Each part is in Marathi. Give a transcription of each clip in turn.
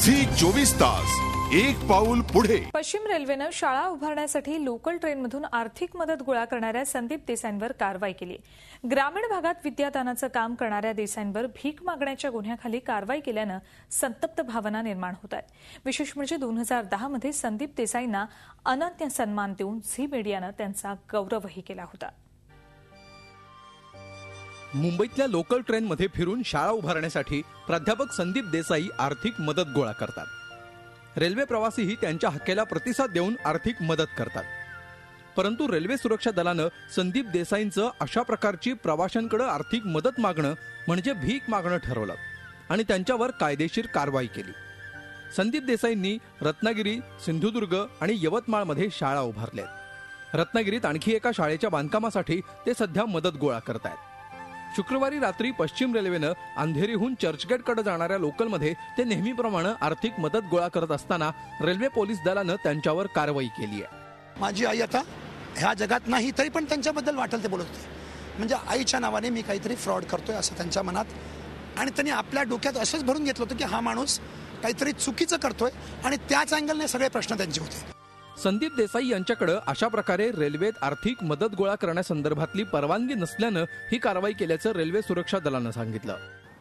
झी 24 तास एक पाऊल पुढे। पश्चिम रेल्वेनं शाळा उभारण्यासाठी लोकल ट्रेनमधून आर्थिक मदत गोळा करणाऱ्या संदीप देसाईंवर कारवाई केली। ग्रामीण भागात विद्यादानाचं काम करणाऱ्या देसाईंवर भीक मागण्याच्या गुन्ह्याखाली कारवाई केल्यानं संतप्त भावना निर्माण होत आहेत। विशेष म्हणजे 2010 मध्ये संदीप देसाईंना अनन्य सन्मान देऊन झी मीडियानं त्यांचा गौरवही केला होता। मुंबईतल्या लोकल ट्रेनमध्ये फिरून शाळा उभारण्यासाठी प्राध्यापक संदीप देसाई आर्थिक मदत गोळा करतात। रेल्वे प्रवासीही त्यांच्या हक्केला प्रतिसाद देऊन आर्थिक मदत करतात। परंतु रेल्वे सुरक्षा दलानं संदीप देसाईंचं अशा प्रकारची प्रवाशांकडे आर्थिक मदत मागणं म्हणजे भीक मागणं ठरवलं आणि त्यांच्यावर कायदेशीर कारवाई केली। संदीप देसाईंनी रत्नागिरी, सिंधुदुर्ग आणि यवतमाळमध्ये शाळा उभारल्यात। रत्नागिरीत आणखी एका शाळेच्या बांधकामासाठी ते सध्या मदत गोळा करतायत। शुक्रवारी रात्री पश्चिम रेल्वेनं अंधेरीहून चर्चगेटकडे जाणाऱ्या लोकलमध्ये ते नेहमीप्रमाणे आर्थिक मदत गोळा करत असताना रेल्वे पोलीस दलानं त्यांच्यावर कारवाई केली आहे। माझी आई आता ह्या जगात नाही तरी पण त्यांच्याबद्दल वाटेल ते बोलत होते, म्हणजे आईच्या नावाने मी काहीतरी फ्रॉड करतोय असं त्यांच्या मनात, आणि त्यांनी आपल्या डोक्यात असंच भरून घेतलं होतं की हा माणूस काहीतरी चुकीचं करतोय आणि त्याच अँगलने सगळे प्रश्न त्यांचे होते। संदीप देसाई यांच्याकडे अशा प्रकारे रेल्वेत आर्थिक मदत गोळा करण्यासंदर्भातली परवानगी नसल्यानं ही कारवाई केल्याचं रेल्वे सुरक्षा दलानं सांगितलं।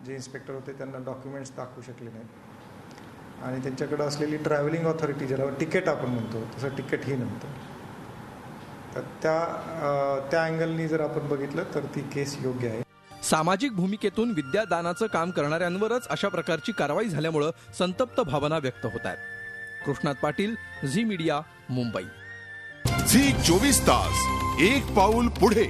जे इन्स्पेक्टर होते त्यांना डॉक्युमेंट्स दाखवू शकले नाहीत आणि त्यांच्याकडे असलेली ट्रॅव्हलिंग ऑथॉरिटी ज्याला तिकीट आपण म्हणतो तसं तिकीटही नव्हतं। तर त्या अँगलनी जर आपण बघितलं तर ती केस योग्य आहे। सामाजिक भूमिकेतून विद्यादानाचं काम करणाऱ्यांवरच अशा प्रकारची कारवाई झाल्यामुळे संतप्त भावना व्यक्त होत आहेत। कृष्णात पाटील, झी मीडिया, मुंबई। झी 24 तास एक पाऊल पुढे।